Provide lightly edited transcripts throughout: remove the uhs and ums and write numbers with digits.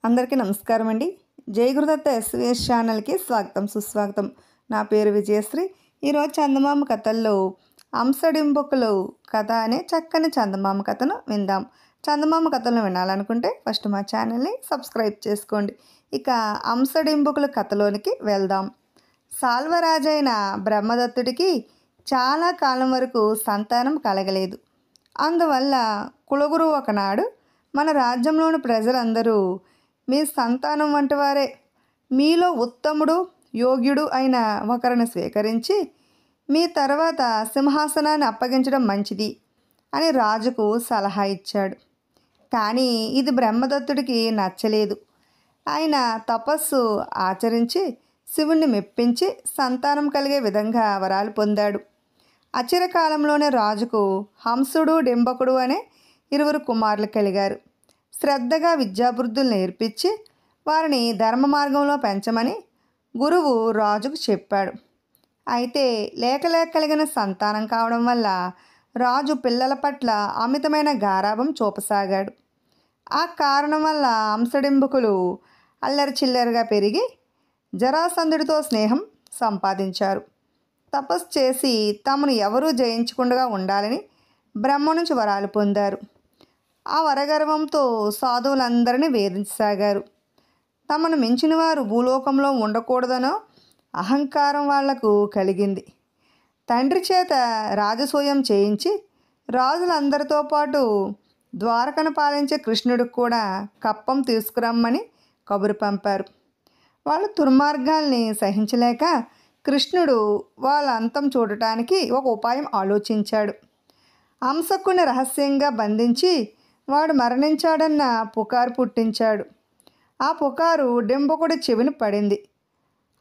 అందరికీ నమస్కారం అండి. జై గురుదత్త ఎస్వీఎస్ ఛానల్కి స్వాగతం సుస్వాగతం. నా పేరు విజయశ్రీ. ఈరోజు చందమామ కథల్లో అంశడింబుకులు కథ అనే చక్కని చందమామ కథను విందాం. చందమామ కథలను వినాలనుకుంటే ఫస్ట్ మా ఛానల్ని సబ్స్క్రైబ్ చేసుకోండి. ఇక అంశడింబుకుల కథలోనికి వెళ్దాం. సాల్వరాజైన బ్రహ్మదత్తుడికి చాలా కాలం వరకు సంతానం కలగలేదు. అందువల్ల కులగురు ఒకనాడు, మన రాజ్యంలోని ప్రజలందరూ మీ సంతానం వంటి వారే, మీలో ఉత్తముడు యోగ్యుడు అయిన ఒకరిని స్వీకరించి మీ తర్వాత సింహాసనాన్ని అప్పగించడం మంచిది అని రాజుకు సలహా ఇచ్చాడు. కానీ ఇది బ్రహ్మదత్తుడికి నచ్చలేదు. ఆయన తపస్సు ఆచరించి శివుణ్ణి మెప్పించి సంతానం కలిగే విధంగా వరాలు పొందాడు. అచిరకాలంలోనే రాజుకు హంసుడు డింబకుడు అనే ఇరువురు కుమారులు కలిగారు. శ్రద్ధగా విద్యాబుద్ధులు నేర్పించి వారిని ధర్మ మార్గంలో పెంచమని గురువు రాజుకు చెప్పాడు. అయితే లేక కలిగిన సంతానం కావడం వల్ల రాజు పిల్లల పట్ల అమితమైన గారాభం చూపసాగాడు. ఆ కారణం వల్ల అంశడింబకులు అల్లరి చిల్లరగా పెరిగి జరాసంధుడితో స్నేహం సంపాదించారు. తపస్సు చేసి తమను ఎవరూ జయించకుండా ఉండాలని బ్రహ్మ నుంచి వరాలు పొందారు. ఆ వరగర్వంతో సాధువులందరినీ వేధించసాగారు. తమను మించిన వారు భూలోకంలో ఉండకూడదనో అహంకారం వాళ్లకు కలిగింది. తండ్రి చేత రాజసూయం చేయించి రాజులందరితో పాటు ద్వారకను పాలించే కృష్ణుడికి కూడా కప్పం తీసుకురమ్మని కబురు పంపారు. వాళ్ళ దుర్మార్గాల్ని సహించలేక కృష్ణుడు వాళ్ళ అంతం చూడటానికి ఒక ఉపాయం ఆలోచించాడు. హంసకుని రహస్యంగా బంధించి వాడు మరణించాడన్న పుకారు పుట్టించాడు. ఆ పుకారు డింబకుడి చెవిని పడింది.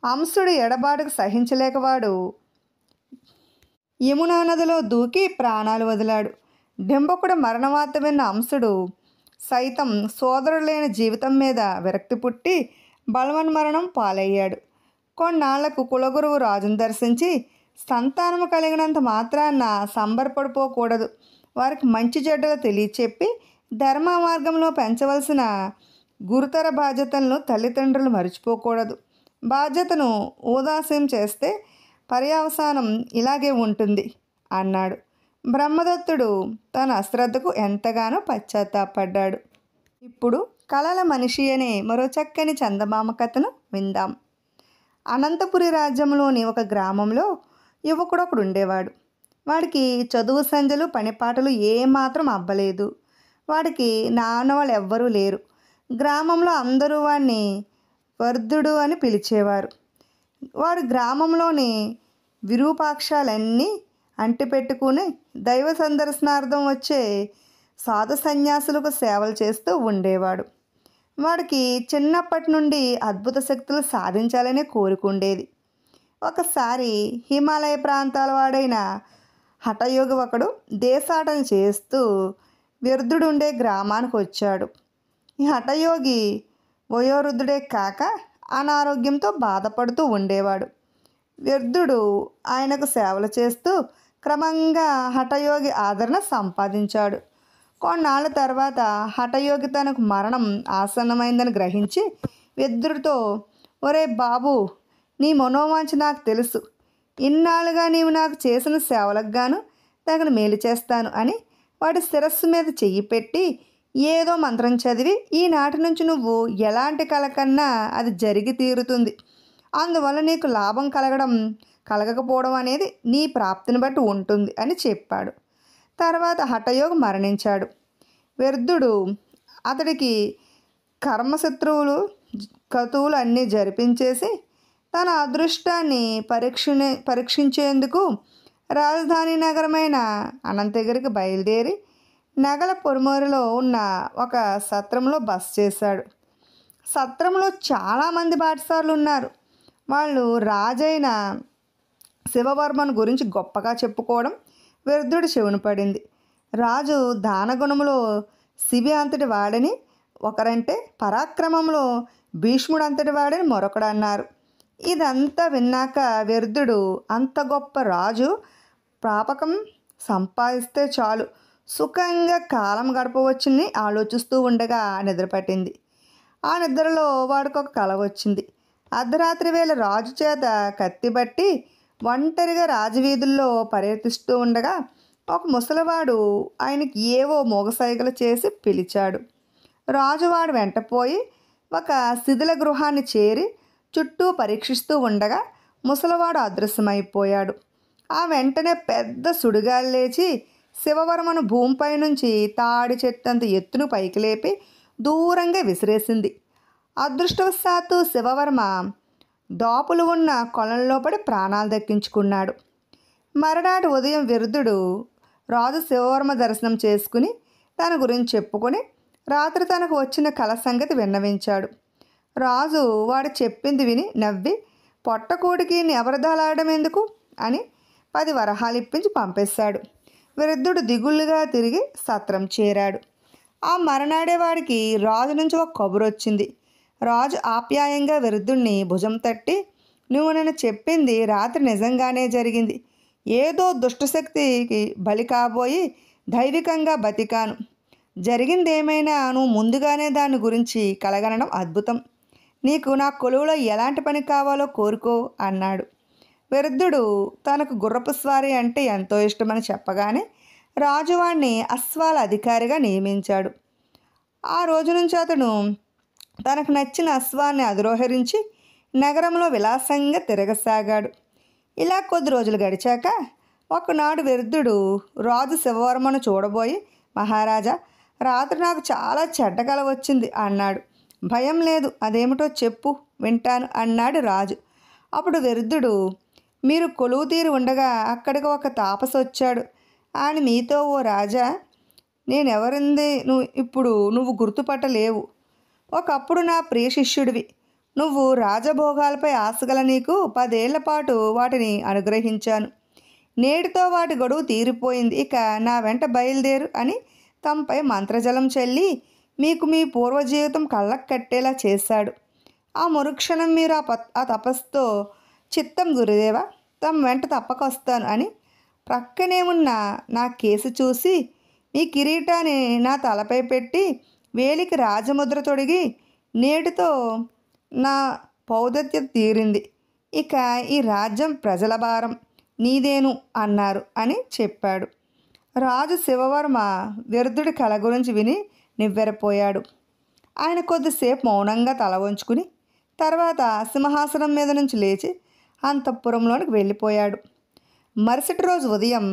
హంసుడి ఎడబాటుకు సహించలేక వాడు యమునా నదిలో దూకి ప్రాణాలు వదిలాడు. డింబకుడు మరణవార్త విన్న హంసుడు సైతం సోదరుడు లేని జీవితం మీద విరక్తి పుట్టి బలవన్మరణం పాలయ్యాడు. కొన్నాళ్లకు కులగురువు రాజును దర్శించి సంతానము కలిగినంత మాత్రాన సంబరపడిపోకూడదు, వారికి మంచి చెడ్డలు తెలియచెప్పి ధర్మ మార్గంలో పెంచవలసిన గురుతర బాధ్యతలను తల్లిదండ్రులు మర్చిపోకూడదు. బాధ్యతను ఉదాసీనం చేస్తే పర్యవసానం ఇలాగే ఉంటుంది అన్నాడు. బ్రహ్మదత్తుడు తన అశ్రద్ధకు ఎంతగానో పశ్చాత్తాపడ్డాడు. ఇప్పుడు కలల మనిషి అనే మరో చక్కని చందమామ కథను విందాం. అనంతపురి రాజ్యంలోని ఒక గ్రామంలో యువకుడొకడు ఉండేవాడు. వాడికి చదువు సంధ్యలు పనిపాటలు ఏమాత్రం అబ్బలేదు. వాడికి నాన్నవాళ్ళు ఎవ్వరూ లేరు. గ్రామంలో అందరూ వాడిని వర్ధుడు అని పిలిచేవారు. వాడు గ్రామంలోని విరూపాక్షాలన్నీ అంటిపెట్టుకుని దైవ సందర్శనార్థం వచ్చే సాధు సన్యాసులకు సేవలు చేస్తూ ఉండేవాడు. వాడికి చిన్నప్పటి నుండి అద్భుత శక్తులు సాధించాలనే కోరుకుండేది. ఒకసారి హిమాలయ ప్రాంతాల వాడైన హఠయోగి ఒకడు దేశాటన చేస్తూ వ్యర్థుడుండే గ్రామానికి వచ్చాడు. ఈ హఠయోగి వయోవృద్ధుడే కాక అనారోగ్యంతో బాధపడుతూ ఉండేవాడు. వ్యర్థుడు ఆయనకు సేవలు చేస్తూ క్రమంగా హఠయోగి ఆదరణ సంపాదించాడు. కొన్నాళ్ళ తర్వాత హఠయోగి తనకు మరణం ఆసన్నమైందని గ్రహించి వ్యర్థుడితో, ఒరే బాబు, నీ మనోవాంఛ నాకు తెలుసు. ఇన్నాళ్ళుగా నీవు నాకు చేసిన సేవలకు గాను తగిన మేలు చేస్తాను అని వాడి శిరస్సు మీద చెయ్యి పెట్టి ఏదో మంత్రం చదివి, ఈనాటి నుంచి నువ్వు ఎలాంటి కల కన్నా అది జరిగి తీరుతుంది, అందువల్ల నీకు లాభం కలగకపోవడం అనేది నీ ప్రాప్తిని బట్టి ఉంటుంది అని చెప్పాడు. తర్వాత హఠయోగి మరణించాడు. వ్యర్థుడు అతడికి కర్మశత్రువులు కతువులు అన్నీ జరిపించేసి తన అదృష్టాన్ని పరీక్షించేందుకు రాజధాని నగరమైన అనంతగిరికి బయలుదేరి నగల పొరుమూరులో ఉన్న ఒక సత్రంలో బస చేశాడు. సత్రంలో చాలామంది బాటసారులు ఉన్నారు. వాళ్ళు రాజైన శివవర్మను గురించి గొప్పగా చెప్పుకోవడం వ్యర్థుడి చెవును పడింది. రాజు దానగుణములో శివి అంతటి వాడని ఒకరంటే, పరాక్రమంలో భీష్ముడు అంతటి వాడని మరొకడు అన్నారు. ఇదంతా విన్నాక వ్యర్థుడు అంత గొప్ప రాజు ప్రాపకం సంపాదిస్తే చాలు సుఖంగా కాలం గడపవచ్చని ఆలోచిస్తూ ఉండగా నిద్రపట్టింది. ఆ నిద్రలో వాడికొక కల వచ్చింది. అర్ధరాత్రి వేళ రాజు చేత కత్తిబట్టి ఒంటరిగా రాజవీధుల్లో పర్యటిస్తూ ఉండగా ఒక ముసలివాడు ఆయనకి ఏవో మోగసైగలు చేసి పిలిచాడు. రాజువాడు వెంటపోయి ఒక శిథిల గృహాన్ని చేరి చుట్టూ పరీక్షిస్తూ ఉండగా ముసలివాడు అదృశ్యమైపోయాడు. ఆ వెంటనే పెద్ద సుడిగాలి లేచి శివవర్మను భూమిపై నుంచి తాడి చెట్టంత ఎత్తును పైకి లేపి దూరంగా విసిరేసింది. అదృష్టవశాత్తు శివవర్మ దోపులు ఉన్న కొలంలో పడి ప్రాణాలు దక్కించుకున్నాడు. మరునాటి ఉదయం విరుద్ధుడు రాజు శివవర్మ దర్శనం చేసుకుని తన గురించి చెప్పుకొని రాత్రి తనకు వచ్చిన కల సంగతి విన్నవించాడు. రాజు వాడు చెప్పింది విని నవ్వి, పొట్టకూడికి ఎవరిదాలాడడం ఎందుకు అని 10 వరహాలు ఇప్పించి పంపేశాడు. విరుద్ధుడు దిగుళ్ళుగా తిరిగి సత్రం చేరాడు. ఆ మరనాడే వాడికి రాజు నుంచి ఒక కబురు వచ్చింది. రాజు ఆప్యాయంగా విరుద్ధుణ్ణి భుజం తట్టి, నువ్వు నేను చెప్పింది రాత్రి నిజంగానే జరిగింది. ఏదో దుష్టశక్తికి బలి కాబోయి దైవికంగా బతికాను. జరిగిందేమైనా నువ్వు ముందుగానే దాని గురించి కలగనడం అద్భుతం. నీకు నా కొలువులో ఎలాంటి పని కావాలో కోరుకో అన్నాడు. విరుద్ధుడు తనకు గుర్రపు స్వారీ అంటే ఎంతో ఇష్టమని చెప్పగానే రాజువాణ్ణి అశ్వాల అధికారిగా నియమించాడు. ఆ రోజు నుంచి అతను తనకు నచ్చిన అశ్వాన్ని అధిరోహరించి నగరంలో విలాసంగా తిరగసాగాడు. ఇలా కొద్ది రోజులు గడిచాక ఒకనాడు విరుద్ధుడు రాజు శివవర్మను చూడబోయి, మహారాజా, రాత్రి నాకు చాలా చెడ్డ కల వచ్చింది అన్నాడు. భయం లేదు, అదేమిటో చెప్పు వింటాను అన్నాడు రాజు. అప్పుడు విరుద్ధుడు, మీరు కొలువు తీరి ఉండగా అక్కడికి ఒక తాపసి వచ్చాడు. ఆయన మీతో, ఓ రాజా, నేనెవరింది నువ్వు గుర్తుపట్టలేవు. ఒకప్పుడు నా ప్రియ శిష్యుడివి. నువ్వు రాజభోగాలపై ఆశగల నీకు 10 ఏళ్ల పాటు వాటిని అనుగ్రహించాను. నేటితో వాటి గడువు తీరిపోయింది. ఇక నా వెంట బయలుదేరు అని తమపై మంత్రజలం చల్లి మీకు మీ పూర్వజీవితం కళ్ళకు కట్టేలా చేశాడు. ఆ మరుక్షణం మీరు ఆ తపస్సుతో, చిత్తం గురుదేవా, తమ వెంట తప్పకొస్తాను అని ప్రక్కనే ఉన్న నా కేసు చూసి మీ కిరీటాన్ని నా తలపై పెట్టి వేలికి రాజముద్ర తొడిగి, నేటితో నా పౌదత్యం తీరింది. ఇక ఈ రాజ్యం ప్రజల భారం నీదేను అన్నారు అని చెప్పాడు. రాజు శివవర్మ విరుద్ధుడి కల గురించి విని నివ్వెరపోయాడు. ఆయన కొద్దిసేపు మౌనంగా తల వంచుకుని తర్వాత సింహాసనం మీద నుంచి లేచి అంతఃపురంలోనికి వెళ్ళిపోయాడు. మరుసటి రోజు ఉదయం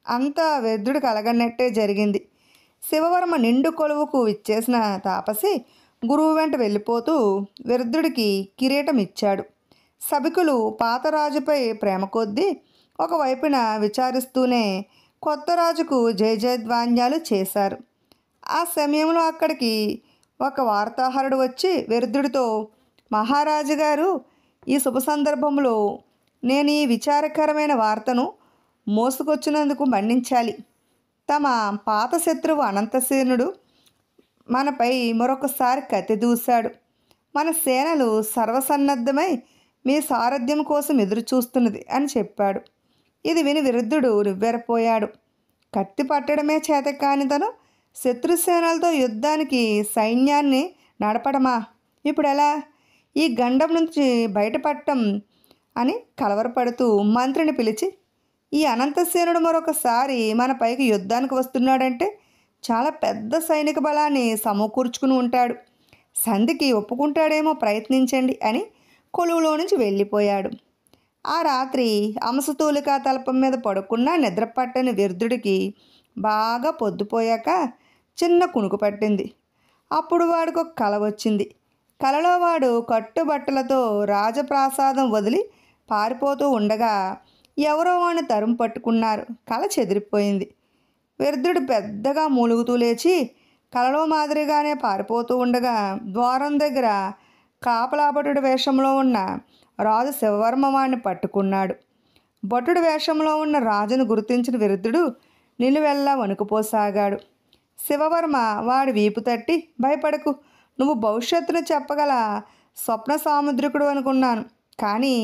అంతా విరుద్ధుడి కలగన్నట్టే జరిగింది. శివవర్మ నిండు కొలువుకు ఇచ్చేసిన తాపసి గురువు వెంట వెళ్ళిపోతూ విరుద్ధుడికి కిరీటం ఇచ్చాడు. సభికులు పాత రాజుపై ప్రేమ కొద్దీ ఒకవైపున విచారిస్తూనే కొత్త రాజుకు జయజయధ్వాన్యాలు చేశారు. ఆ సమయంలో అక్కడికి ఒక వార్తాహరుడు వచ్చి విరుద్ధుడితో, మహారాజు గారు, ఈ శుభ సందర్భంలో నేను ఈ విచారకరమైన వార్తను మోసుకొచ్చినందుకు మన్నించాలి. తమ పాత శత్రువు అనంతసేనుడు మనపై మరొకసారి కత్తి దూశాడు. మన సేనలు సర్వసన్నద్ధమై మీ సారథ్యం కోసం ఎదురు చూస్తున్నది అని చెప్పాడు. ఇది విని విరుద్ధుడు నివ్వెరపోయాడు. కత్తి పట్టడమే చేత కాని తను శత్రుసేనలతో యుద్ధానికి సైన్యాన్ని నడపడమా? ఇప్పుడు ఎలా ఈ గండం నుంచి బయటపడటం అని కలవరపడుతూ మంత్రిని పిలిచి, ఈ అనంతసేనుడు మరొకసారి మన పైకి యుద్ధానికి వస్తున్నాడంటే చాలా పెద్ద సైనిక బలాన్ని సమకూర్చుకుని ఉంటాడు. సంధికి ఒప్పుకుంటాడేమో, ప్రయత్నించండి అని కొలువులో నుంచి వెళ్ళిపోయాడు. ఆ రాత్రి అంశతూలికా తల్పం మీద పడుకున్న నిద్రపట్టని విరుద్ధుడికి బాగా పొద్దుపోయాక చిన్న కునుకు పట్టింది. అప్పుడు వాడికి ఒక కల వచ్చింది. కలలో వాడు కట్టుబట్టలతో రాజప్రాసాదం వదిలి పారిపోతూ ఉండగా ఎవరో వాడిని తరుము పట్టుకున్నారు. కల చెదిరిపోయింది. విరుద్ధుడు పెద్దగా మూలుగుతూ లేచి కలలో మాదిరిగానే పారిపోతూ ఉండగా ద్వారం దగ్గర కాపలాభటుడి వేషంలో ఉన్న రాజు శివవర్మ వాడిని పట్టుకున్నాడు. భటుడి వేషంలో ఉన్న రాజును గుర్తించిన విరుద్ధుడు నిలువెల్లా వణుకుపోసాగాడు. శివవర్మ వాడి వీపు తట్టి, భయపడకు, నువ్వు భవిష్యత్తును చెప్పగల స్వప్న సాముద్రికుడు అనుకున్నాను. కానీ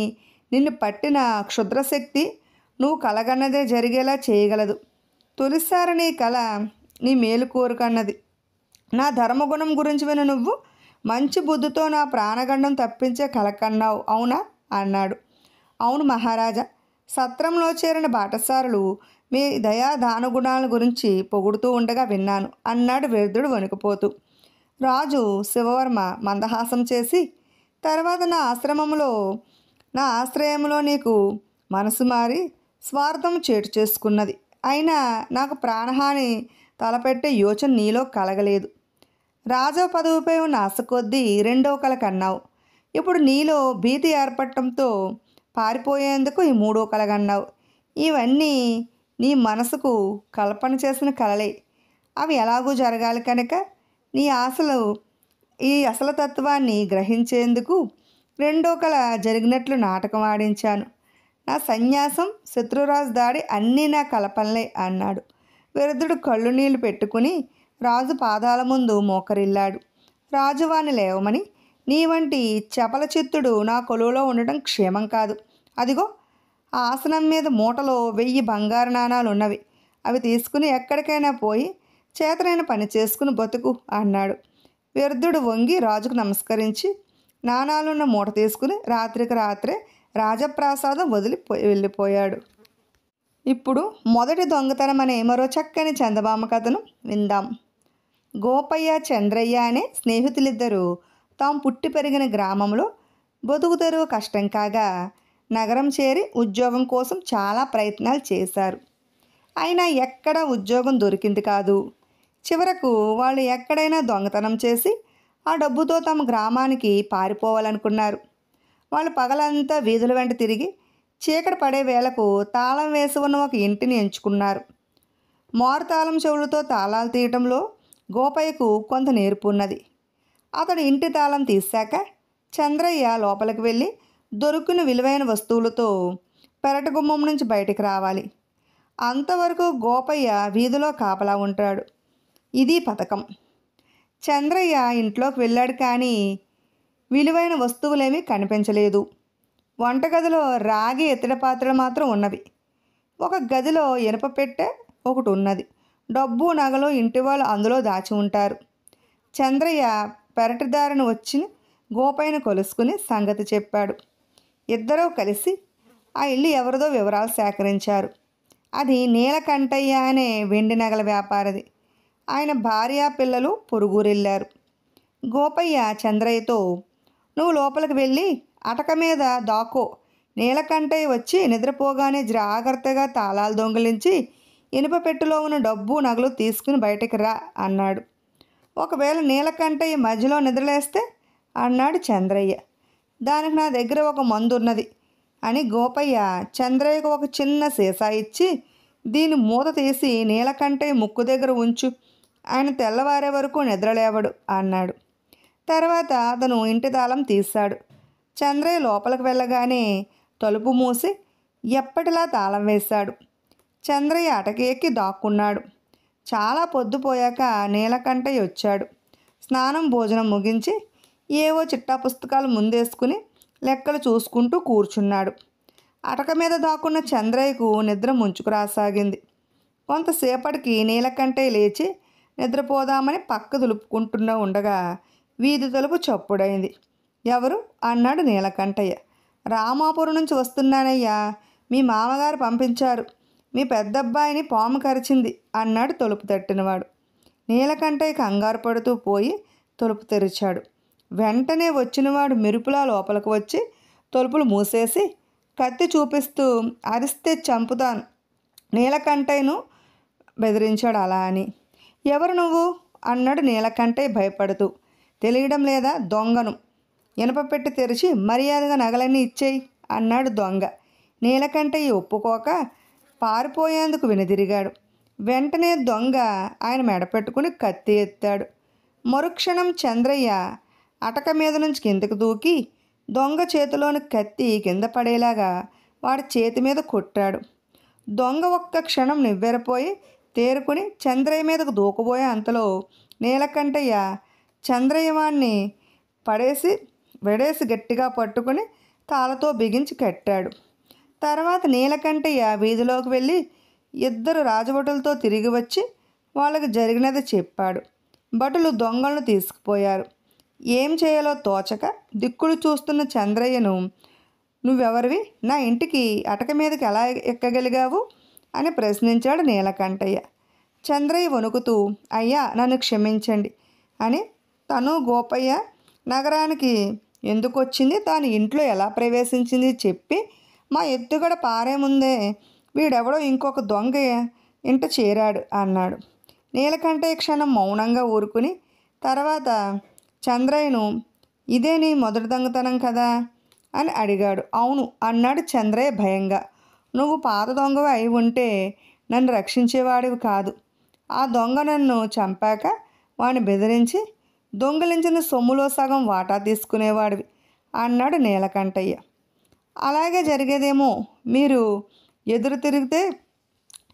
నిన్ను పట్టిన క్షుద్రశక్తి నువ్వు కలగన్నదే జరిగేలా చేయగలదు. తొలిసారి నీ కల నీ మేలు కోరుకన్నది. నా ధర్మగుణం గురించి విని నువ్వు మంచి బుద్ధితో నా ప్రాణగండం తప్పించే కలకన్నావు అవునా అన్నాడు. అవును మహారాజా, సత్రంలో చేరిన బాటసారులు మీ దయా దానగుణాల గురించి పొగుడుతూ ఉండగా విన్నాను అన్నాడు వృద్ధుడు వణికిపోతూ. రాజు శివవర్మ మందహాసం చేసి, తర్వాత నా ఆశ్రయంలో నీకు మనసు మారి స్వార్థం చేటు చేసుకున్నది. అయినా నాకు ప్రాణహాని తలపెట్టే యోచన నీలో కలగలేదు. రాజా పదవిపై ఉన్న ఆశ కొద్దీ రెండవ కల కన్నావు. ఇప్పుడు నీలో భీతి ఏర్పడటంతో పారిపోయేందుకు ఈ మూడో కలగన్నావు. ఇవన్నీ నీ మనసుకు కల్పన చేసిన కలలే. అవి ఎలాగూ జరగాలి కనుక ఈ అసలు తత్వాన్ని గ్రహించేందుకు రెండో కల జరిగినట్లు నాటకం ఆడించాను. నా సన్యాసం, శత్రురాజు దాడి అన్నీ నా కల్పనలే అన్నాడు. వృద్ధుడు కళ్ళు నీళ్లు పెట్టుకుని రాజు పాదాల ముందు మోకరిల్లాడు. రాజు వాణ్ణి లేవమని, నీ వంటి చపల చిత్తుడు నా కొలువులో ఉండటం క్షేమం కాదు. అదిగో ఆ ఆసనం మీద మూటలో 1000 బంగారు నాణాలు ఉన్నవి. అవి తీసుకుని ఎక్కడికైనా పోయి చేతనైన పని చేసుకుని బతుకు అన్నాడు. వృద్ధుడు వంగి రాజుకు నమస్కరించి నాణాలున్న మూట తీసుకుని రాత్రికి రాత్రే రాజప్రాసాదం వదిలి వెళ్ళిపోయాడు. ఇప్పుడు మొదటి దొంగతనం అనే మరో చక్కని చందమామ కథను విందాం. గోపయ్య, చంద్రయ్య అనే స్నేహితులిద్దరూ తాము పుట్టి పెరిగిన గ్రామంలో బతుకు తెరువు కష్టం కాగా నగరం చేరి ఉద్యోగం కోసం చాలా ప్రయత్నాలు చేశారు. అయినా ఎక్కడా ఉద్యోగం దొరికింది కాదు. చివరకు వాళ్ళు ఎక్కడైనా దొంగతనం చేసి ఆ డబ్బుతో తమ గ్రామానికి పారిపోవాలనుకున్నారు. వాళ్ళు పగలంతా వీధుల వెంట తిరిగి చీకటి పడే వేళకు తాళం వేసి ఉన్న ఒక ఇంటిని ఎంచుకున్నారు. మారుతాళం చెవులతో తాళాలు తీయటంలో గోపయ్యకు కొంత నేర్పు ఉన్నది. అతడు ఇంటి తాళం తీశాక చంద్రయ్య లోపలికి వెళ్ళి దొరికిన విలువైన వస్తువులతో పెరటి గుమ్మం నుంచి బయటికి రావాలి. అంతవరకు గోపయ్య వీధిలో కాపలా ఉంటాడు. ఇది పథకం. చంద్రయ్య ఇంట్లోకి వెళ్ళాడు, కానీ విలువైన వస్తువులేమీ కనిపించలేదు. వంటగదిలో రాగి ఇత్తడి పాత్రలు మాత్రం ఉన్నవి. ఒక గదిలో ఇనుప పెట్టె ఒకటి ఉన్నది. డబ్బు, నగలు ఇంటి వాళ్ళు అందులో దాచి ఉంటారు. చంద్రయ్య పెరటిదారిని వచ్చి గోపయ్యను కొలుసుకుని సంగతి చెప్పాడు. ఇద్దరూ కలిసి ఆ ఇల్లు ఎవరిదో వివరాలు సేకరించారు. అది నీలకంఠయ్య అనే వెండి నగల వ్యాపారిది. ఆయన భార్య, పిల్లలు పొరుగురెళ్ళారు. గోపయ్య చంద్రయ్యతో, నువ్వు లోపలికి వెళ్ళి అటక మీద దాక్కో. నీలకంఠయ్య వచ్చి నిద్రపోగానే జాగ్రత్తగా తాళాలు దొంగిలించి ఇనుప పెట్టెలో ఉన్న డబ్బు, నగలు తీసుకుని బయటికి రా అన్నాడు. ఒకవేళ నీలకంఠయ్య మధ్యలో నిద్రలేస్తే అన్నాడు చంద్రయ్య. దానికి నా దగ్గర ఒక మందు ఉన్నది అని గోపయ్య చంద్రయ్యకు ఒక చిన్న సీసా ఇచ్చి, దీని మూత తీసి నీలకంఠయ్య ముక్కు దగ్గర ఉంచు, ఆయన తెల్లవారే వరకు నిద్రలేవడు అన్నాడు. తర్వాత అతను ఇంటి తాళం తీశాడు. చంద్రయ్య లోపలికి వెళ్ళగానే తలుపు మూసి ఎప్పటిలా తాళం వేశాడు. చంద్రయ్య అటకి ఎక్కి దాక్కున్నాడు. చాలా పొద్దుపోయాక నీలకంఠయ్య వచ్చాడు. స్నానం, భోజనం ముగించి ఏవో చిట్టా పుస్తకాలు ముందేసుకుని లెక్కలు చూసుకుంటూ కూర్చున్నాడు. అటక మీద దాక్కున్న చంద్రయ్యకు నిద్ర ముంచుకురాసాగింది. కొంతసేపటికి నీలకంఠయ్య లేచి నిద్రపోదామని పక్క దులుపుకుంటూ ఉండగా వీధి తలుపు చప్పుడైంది. ఎవరు అన్నాడు నీలకంఠయ్య. రామాపురం నుంచి వస్తున్నానయ్యా, మీ మామగారు పంపించారు. మీ పెద్దబ్బాయిని పాము కరిచింది అన్నాడు తలుపు తట్టినవాడు. నీలకంఠయ్య కంగారు పడుతూ పోయి తలుపు తెరిచాడు. వెంటనే వచ్చినవాడు మెరుపులా లోపలికి వచ్చి తలుపులు మూసేసి కత్తి చూపిస్తూ, అరిస్తే చంపుతాను నీలకంఠయ్యను బెదిరించాడు. అలా అని, ఎవరు నువ్వు అన్నాడు నీలకంఠయ్య భయపడుతూ. తెలియడం లేదా? దొంగను. ఇనప పెట్టి తెరిచి మర్యాదగా నగలన్నీ ఇచ్చేయి అన్నాడు దొంగ. నీలకంఠయ్య ఒప్పుకోక పారిపోయేందుకు వెనుదిరిగాడు. వెంటనే దొంగ ఆయన మెడపెట్టుకుని కత్తి ఎత్తాడు. మరుక్షణం చంద్రయ్య అటక మీద నుంచి కిందకు దూకి దొంగ చేతిలోని కత్తి కింద పడేలాగా వాడి చేతి మీద కొట్టాడు. దొంగ ఒక్క క్షణం నివ్వెరపోయి తేరుకుని చంద్రయ్య మీదకు దూకబోయే అంతలో నీలకంఠయ్య చంద్రయ్యవాణ్ణి వెడేసి గట్టిగా పట్టుకుని తాళతో బిగించి కట్టాడు. తర్వాత నీలకంఠయ్య వీధిలోకి వెళ్ళి ఇద్దరు రాజభటులతో తిరిగి వచ్చి వాళ్ళకి జరిగినది చెప్పాడు. భటులు దొంగలను తీసుకుపోయారు. ఏం చేయాలో తోచక దిక్కులు చూస్తున్న చంద్రయ్యను, నువ్వెవరివి, నా ఇంటికి అటక మీదకి ఎలా ఎక్కగలిగావు అని ప్రశ్నించాడు నీలకంఠయ్య. చంద్రయ్య వణుకుతూ, అయ్యా నన్ను క్షమించండి అని తను గోపయ్య నగరానికి ఎందుకు వచ్చింది, తాను ఇంట్లో ఎలా ప్రవేశించింది చెప్పి, మా ఎత్తుగడ పారే ముందే వీడెవడో ఇంకొక దొంగ ఇంట చేరాడు అన్నాడు. నీలకంఠయ్య క్షణం మౌనంగా ఊరుకుని తర్వాత చంద్రయ్యను, ఇదే నీ మొదటి దొంగతనం కదా అని అడిగాడు. అవును అన్నాడు చంద్రయ్య భయంగా. నువ్వు పాత దొంగవి అయి ఉంటే నన్ను రక్షించేవాడివి కాదు. ఆ దొంగ నన్ను చంపాక వాడిని బెదిరించి దొంగిలించిన సొమ్ములో సగం వాటా తీసుకునేవాడివి అన్నాడు నీలకంఠయ్య. అలాగే జరిగేదేమో, మీరు ఎదురు తిరిగితే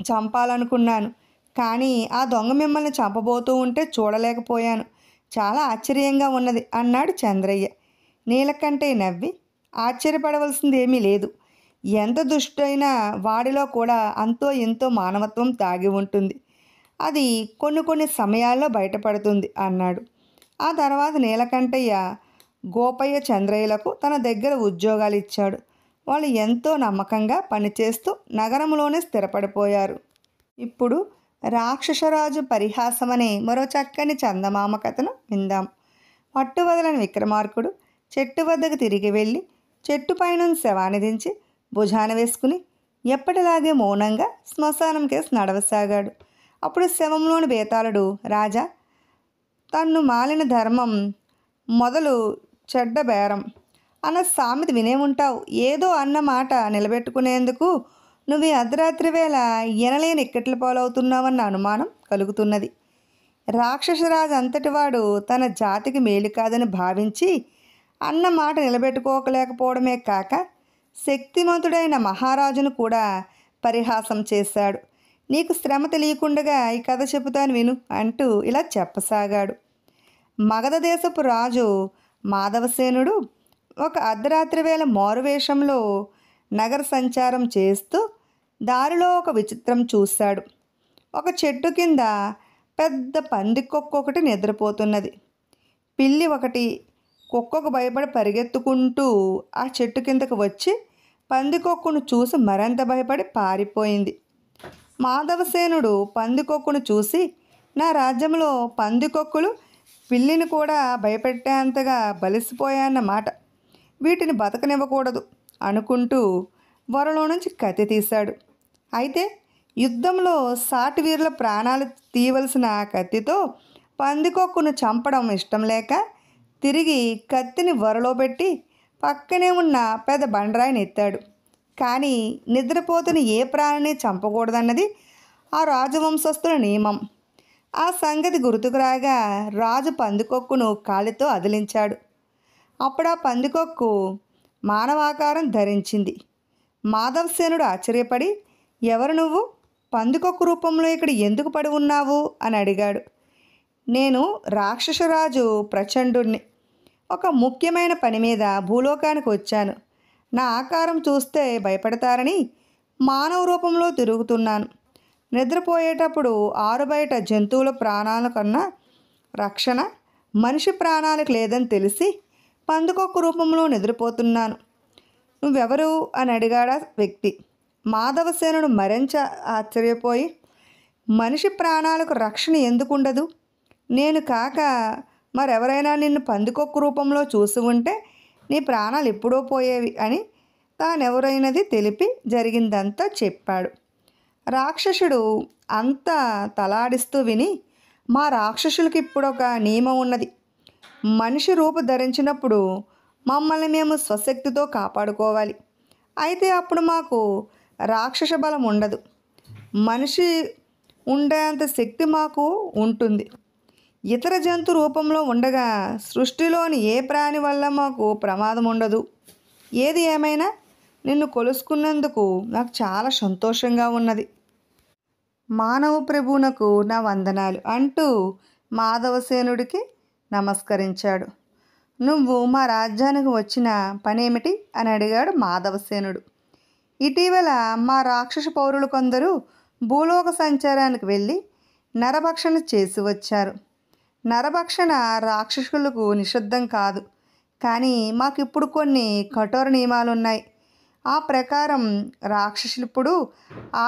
చంపాలనుకున్నాను, కానీ ఆ దొంగ మిమ్మల్ని చంపబోతూ ఉంటే చూడలేకపోయాను. చాలా ఆశ్చర్యంగా ఉన్నది అన్నాడు చంద్రయ్య. నీలకంఠయ్య నవ్వి, ఆశ్చర్యపడవలసింది ఏమీ లేదు. ఎంత దుష్టైనా వాడిలో కూడా అంతో ఎంతో మానవత్వం దాగి ఉంటుంది. అది కొన్ని కొన్ని సమయాల్లో బయటపడుతుంది అన్నాడు. ఆ తర్వాత నీలకంఠయ్య గోపయ్య చంద్రయ్యలకు తన దగ్గర ఉద్యోగాలు ఇచ్చాడు. వాళ్ళు ఎంతో నమ్మకంగా పనిచేస్తూ నగరంలోనే స్థిరపడిపోయారు. ఇప్పుడు రాక్షసరాజు పరిహాసం అనే మరో చక్కని చందమామ కథను విందాం. పట్టు వదలని విక్రమార్కుడు చెట్టు వద్దకు తిరిగి వెళ్ళి చెట్టు పైన శవాన్ని దించి భుజాన వేసుకుని ఎప్పటిలాగే మౌనంగా శ్మశానం కేసు నడవసాగాడు. అప్పుడు శవంలోని బేతాళుడు, రాజా, తన్ను మాలిన ధర్మం మొదలు చెడ్డ బేరం అన్న సామెత వినే ఉంటావు. ఏదో అన్న మాట నిలబెట్టుకునేందుకు నువ్వు ఈ అర్ధరాత్రి వేళ ఎనలేని ఇక్కట్ల పాలవుతున్నావన్న అనుమానం కలుగుతున్నది. రాక్షసరాజు అంతటివాడు తన జాతికి మేలు కాదని భావించి అన్న మాట నిలబెట్టుకోలేకపోవడమే కాక శక్తిమంతుడైన మహారాజును కూడా పరిహాసం చేశాడు. నీకు శ్రమ తెలియకుండగా ఈ కథ చెబుతాను విను అంటూ ఇలా చెప్పసాగాడు. మగధ దేశపు రాజు మాధవసేనుడు ఒక అర్ధరాత్రి వేళ మారువేషంలో నగర సంచారం చేస్తూ దారిలో ఒక విచిత్రం చూశాడు. ఒక చెట్టు కింద పెద్ద పందికొక్కు ఒకటి నిద్రపోతున్నది. పిల్లి ఒకటి కుక్కకు భయపడి పరిగెత్తుకుంటూ ఆ చెట్టు కిందకు వచ్చి పందికొక్కును చూసి మరింత భయపడి పారిపోయింది. మాధవసేనుడు పందికొక్కును చూసి, నా రాజ్యంలో పందికొక్కులు పిల్లిని కూడా భయపెట్టేంతగా బలిసిపోయాయన్నమాట, వీటిని బతకనివ్వకూడదు అనుకుంటూ వరలో నుంచి కత్తి తీశాడు. అయితే యుద్ధంలో సాటి వీరుల ప్రాణాలు తీయవలసిన కత్తితో పందికొక్కును చంపడం ఇష్టం లేక తిరిగి కత్తిని వరలో పెట్టి పక్కనే ఉన్న పెద్ద బండరాయిని ఎత్తాడు. కానీ నిద్రపోతున్న ఏ ప్రాణిని చంపకూడదన్నది ఆ రాజవంశస్థుల నియమం. ఆ సంగతి గుర్తుకు రాగా రాజు పందికొక్కును కాలితో అదిలించాడు. అప్పుడు ఆ పందికొక్కు మానవాకారం ధరించింది. మాధవసేనుడు ఆశ్చర్యపడి, ఎవరు నువ్వు, పందికొక్కు రూపంలో ఇక్కడ ఎందుకు పడి ఉన్నావు అని అడిగాడు. నేను రాక్షసరాజు ప్రచండుణ్ణి. ఒక ముఖ్యమైన పని మీద భూలోకానికి వచ్చాను. నా ఆకారం చూస్తే భయపడతారని మానవ రూపంలో తిరుగుతున్నాను. నిద్రపోయేటప్పుడు ఆరుబయట జంతువుల ప్రాణాల కన్నా రక్షణ మనిషి ప్రాణాలకు లేదని తెలిసి పందికొక్కు రూపంలో నిద్రపోతున్నాను. నువ్వెవరు అని అడిగాడా వ్యక్తి. మాధవసేనుడు మరింత ఆశ్చర్యపోయి, మనిషి ప్రాణాలకు రక్షణ ఎందుకు ఉండదు? నేను కాక మరెవరైనా నిన్ను పందికొక్కు రూపంలో చూసి ఉంటే నీ ప్రాణాలు ఎప్పుడో పోయేవి అని తానెవరైనది తెలిపి జరిగిందంతా చెప్పాడు. రాక్షసుడు అంతా తలాడిస్తూ విని, మా రాక్షసులకి ఇప్పుడు ఒక నియమం ఉన్నది. మనిషి రూపు ధరించినప్పుడు మమ్మల్ని మేము స్వశక్తితో కాపాడుకోవాలి. అయితే అప్పుడు మాకు రాక్షస బలం ఉండదు. మనిషి ఉండేంత శక్తి మాకు ఉంటుంది. ఇతర జంతు రూపంలో ఉండగా సృష్టిలోని ఏ ప్రాణి వల్ల మాకు ప్రమాదం ఉండదు. ఏది ఏమైనా నిన్ను కొలుసుకున్నందుకు నాకు చాలా సంతోషంగా ఉన్నది. మానవ ప్రభువునకు నా వందనాలు అంటూ మాధవసేనుడికి నమస్కరించాడు. నువ్వు మా రాజ్యానికి వచ్చిన పనేమిటి అని అడిగాడు మాధవసేనుడు. ఇటీవల మా రాక్షస పౌరులు కొందరు భూలోక సంచారానికి వెళ్ళి నరభక్షణ చేసి వచ్చారు. నరభక్షణ రాక్షసులకు నిషిద్ధం కాదు, కానీ మాకిప్పుడు కొన్ని కఠోర నియమాలున్నాయి. ఆ ప్రకారం రాక్షసులిప్పుడు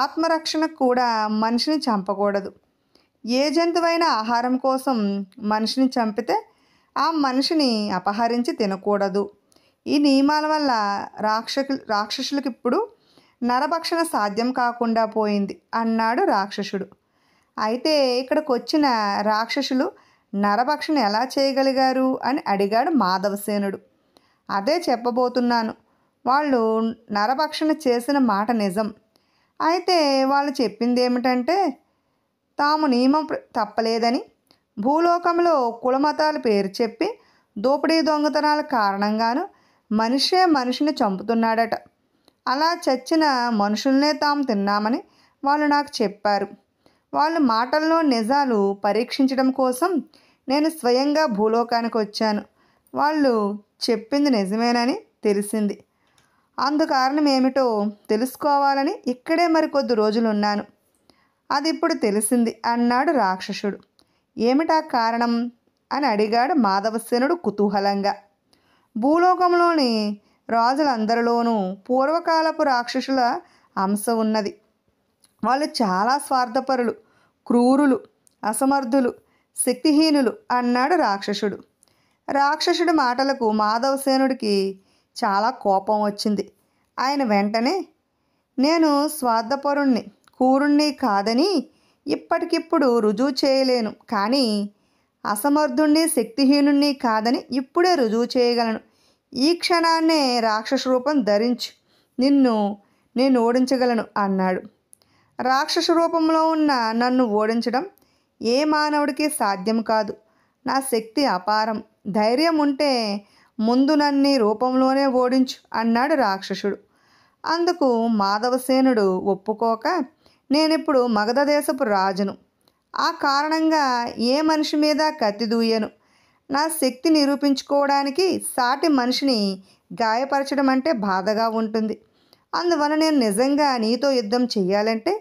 ఆత్మరక్షణకు కూడా మనిషిని చంపకూడదు. ఏ జంతువైనా ఆహారం కోసం మనిషిని చంపితే ఆ మనిషిని అపహరించి తినకూడదు. ఈ నియమాల వల్ల రాక్షసులకు ఇప్పుడు నరభక్షణ సాధ్యం కాకుండా పోయింది అన్నాడు రాక్షసుడు. అయితే ఇక్కడికి వచ్చిన రాక్షసులు నరభక్షణ ఎలా చేయగలిగారు అని అడిగాడు మాధవసేనుడు. అదే చెప్పబోతున్నాను. వాళ్ళు నరభక్షణ చేసిన మాట నిజం. అయితే వాళ్ళు చెప్పింది ఏమిటంటే తాము నియమం తప్పలేదని, భూలోకంలో కులమతాల పేరు చెప్పి దోపిడీ దొంగతనాల కారణంగాను మనిషే మనిషిని చంపుతున్నాడట. అలా చచ్చిన మనుషుల్నే తాము తిన్నామని వాళ్ళు నాకు చెప్పారు. వాళ్ళ మాటల్లో నిజాలు పరీక్షించడం కోసం నేను స్వయంగా భూలోకానికి వచ్చాను. వాళ్ళు చెప్పింది నిజమేనని తెలిసింది. అందుకారణం ఏమిటో తెలుసుకోవాలని ఇక్కడే మరికొద్ది రోజులున్నాను. అది ఇప్పుడు తెలిసింది అన్నాడు రాక్షసుడు. ఏమిటా కారణం అని అడిగాడు మాధవసేనుడు కుతూహలంగా. భూలోకంలోని రాజులందరిలోనూ పూర్వకాలపు రాక్షసుల అంశ ఉన్నది. వాళ్ళు చాలా స్వార్థపరులు, క్రూరులు, అసమర్థులు, శక్తిహీనులు అన్నాడు రాక్షసుడు. రాక్షసుడి మాటలకు మాధవసేనుడికి చాలా కోపం వచ్చింది. ఆయన వెంటనే, నేను స్వార్థపరుణ్ణి, క్రూరుణ్ణి కాదని ఇప్పటికిప్పుడు రుజువు చేయలేను, కానీ అసమర్థుణ్ణి, శక్తిహీనుణ్ణి కాదని ఇప్పుడే రుజువు చేయగలను. ఈ క్షణాన్నే రాక్షస రూపం ధరించు, నిన్ను నేను ఓడించగలను అన్నాడు. రాక్షస రూపంలో ఉన్న నన్ను ఓడించడం ఏ మానవుడికి సాధ్యం కాదు. నా శక్తి అపారం. ధైర్యం ఉంటే ముందు నన్ను రూపంలోనే ఓడించు అన్నాడు రాక్షసుడు. అందుకు మాధవసేనుడు ఒప్పుకోక, నేనిప్పుడు మగధ దేశపు రాజును. ఆ కారణంగా ఏ మనిషి మీద కత్తి దూయను. నా శక్తి నిరూపించుకోవడానికి సాటి మనిషిని గాయపరచడం అంటే బాధగా ఉంటుంది. అందువల్ల నేను నిజంగా నీతో యుద్ధం చెయ్యాలంటే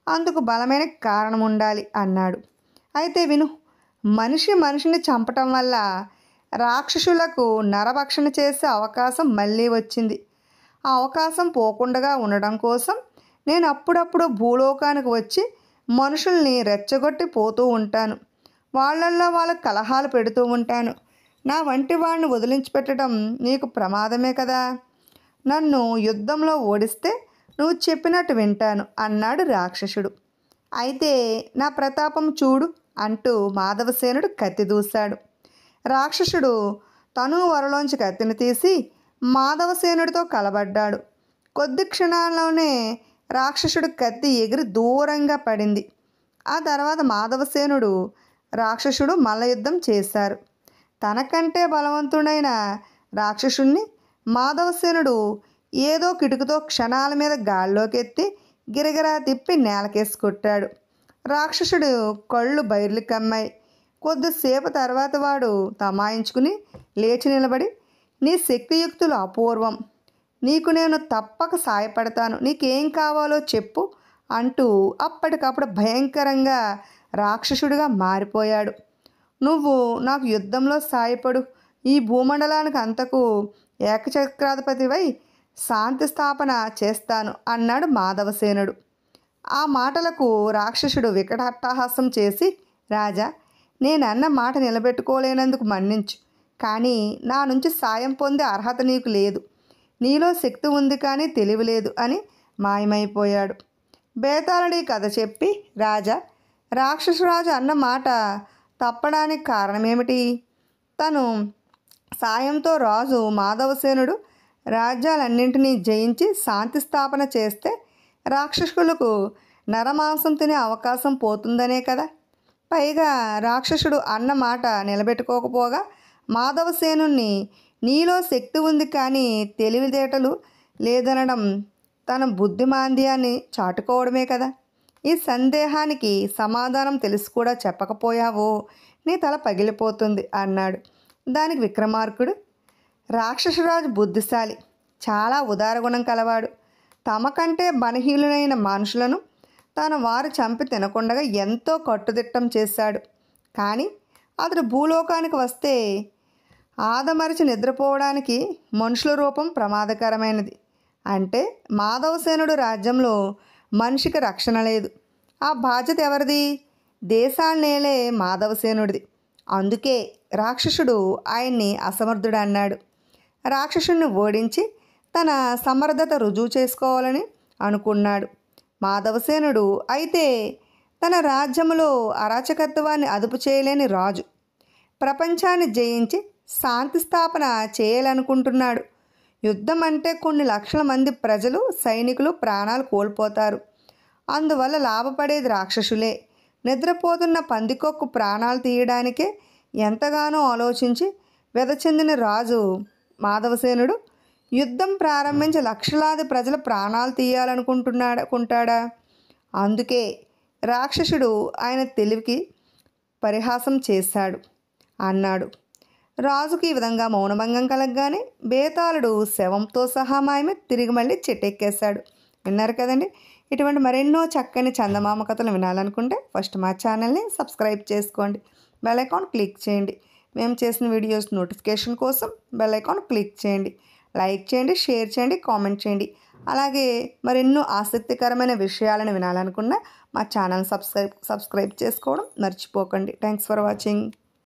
అందుకు బలమైన కారణం ఉండాలి అన్నాడు. అయితే విను, మనిషి మనిషిని చంపటం వల్ల రాక్షసులకు నరభక్షణ చేసే అవకాశం మళ్ళీ వచ్చింది. ఆ అవకాశం పోకుండా ఉండడం కోసం నేను అప్పుడప్పుడు భూలోకానికి వచ్చి మనుషుల్ని రెచ్చగొట్టి పోతూ ఉంటాను. వాళ్ళల్లో వాళ్ళ కలహాలు పెడుతూ ఉంటాను. నా వంటి వాడిని వదిలించిపెట్టడం నీకు ప్రమాదమే కదా. నన్ను యుద్ధంలో ఓడిస్తే నువ్వు చెప్పినట్టు వింటాను అన్నాడు రాక్షసుడు. అయితే నా ప్రతాపం చూడు అంటూ మాధవసేనుడు కత్తి దూశాడు. రాక్షసుడు తను వరలోంచి కత్తిని తీసి మాధవసేనుడితో కలబడ్డాడు. కొద్ది క్షణాల్లోనే రాక్షసుడు కత్తి ఎగిరి దూరంగా పడింది. ఆ తర్వాత మాధవసేనుడు రాక్షసుడు మల్లయుద్ధం చేశారు. తనకంటే బలవంతుడైన రాక్షసుణ్ణి మాధవసేనుడు ఏదో కిటుకుతో క్షణాల మీద గాల్లోకి ఎత్తి గిరగిరా తిప్పి నేలకేసి కొట్టాడు. రాక్షసుడు కళ్ళు బైర్లు కమ్మాయి. కొద్దిసేపు తర్వాత వాడు తమాయించుకుని లేచి నిలబడి, నీ శక్తియుక్తులు అపూర్వం, నీకు నేను తప్పక సాయపడతాను, నీకేం కావాలో చెప్పు అంటూ అప్పటికప్పుడు భయంకరంగా రాక్షసుడిగా మారిపోయాడు. నువ్వు నాకు యుద్ధంలో సాయపడు, ఈ భూమండలానికి అంతకు ఏకచక్రాధిపతివై శాంతి స్థాపన చేస్తాను అన్నాడు మాధవసేనుడు. ఆ మాటలకు రాక్షసుడు వికటాట్టహాసం చేసి, రాజా, నేనన్న మాట నిలబెట్టుకోలేనందుకు మన్నించు, కానీ నా నుంచి సాయం పొందే అర్హత నీకు లేదు. నీలో శక్తి ఉంది కానీ తెలివి లేదు అని మాయమైపోయాడు. బేతాళుడి కథ చెప్పి, రాజా, రాక్షసరాజు అన్న మాట తప్పడానికి కారణమేమిటి? తను సాయంతో రాజు మాధవసేనుడు రాజ్యాలన్నింటినీ జయించి శాంతి స్థాపన చేస్తే రాక్షసులకు నరమాంసం తినే అవకాశం పోతుందనే కదా. పైగా రాక్షసుడు అన్న మాట నిలబెట్టుకోకపోగా మాధవసేనుణ్ణి నీలో శక్తి ఉంది కానీ తెలివితేటలు లేదనడం తన బుద్ధిమాంద్యాన్ని చాటుకోవడమే కదా. ఈ సందేహానికి సమాధానం తెలిసి కూడా చెప్పకపోయావో నీ తల పగిలిపోతుంది అన్నాడు. దానికి విక్రమార్కుడు, రాక్షసరాజు బుద్ధిశాలి, చాలా ఉదారగుణం కలవాడు. తమకంటే బలహీనులైన మనుషులను తన వారు చంపి తినకుండా ఎంతో కట్టుదిట్టం చేశాడు. కానీ అతడు భూలోకానికి వస్తే ఆదమరిచి నిద్రపోవడానికి మనుషుల రూపం ప్రమాదకరమైనది. అంటే మాధవసేనుడు రాజ్యంలో మనిషికి రక్షణ లేదు. ఆ బాధ్యత ఎవరిది? దేశాన్నేలే మాధవసేనుడిది. అందుకే రాక్షసుడు ఆయన్ని అసమర్థుడు అన్నాడు. రాక్షసుని ఓడించి తన సమర్థత రుజువు చేసుకోవాలని అనుకున్నాడు మాధవసేనుడు. అయితే తన రాజ్యములో అరాచకత్వాన్ని అదుపు చేయలేని రాజు ప్రపంచాన్ని జయించి శాంతి స్థాపన చేయాలనుకుంటున్నాడు. యుద్ధం అంటే కొన్ని లక్షల మంది ప్రజలు, సైనికులు ప్రాణాలు కోల్పోతారు. అందువల్ల లాభపడేది రాక్షసులే. నిద్రపోతున్న పందికొక్కు ప్రాణాలు తీయడానికే ఎంతగానో ఆలోచించి వెదచెందిన రాజు మాధవసేనుడు యుద్ధం ప్రారంభించి లక్షలాది ప్రజల ప్రాణాలు తీయాలనుకుంటాడా? అందుకే రాక్షసుడు ఆయన తెలివికి పరిహాసం చేశాడు అన్నాడు. రాజుకి ఈ విధంగా మౌనభంగం కలగగానే బేతాళుడు శవంతో సహా మాయమే తిరిగి మళ్ళీ చెట్టెక్కేశాడు. విన్నారు కదండి. ఇటువంటి మరెన్నో చక్కని చందమామ కథలు వినాలనుకుంటే ఫస్ట్ మా ఛానల్ని సబ్స్క్రైబ్ చేసుకోండి. బెల్ ఐకాన్ క్లిక్ చేయండి. మేము చేసిన వీడియోస్ నోటిఫికేషన్ కోసం బెల్ ఐకాన్ క్లిక్ చేయండి. లైక్ చేయండి, షేర్ చేయండి, కామెంట్ చేయండి. అలాగే మరెన్నో ఆసక్తికరమైన విషయాలను వినాలనుకున్నా మా ఛానల్ సబ్స్క్రైబ్ చేసుకోవడం మర్చిపోకండి. Thanks for watching.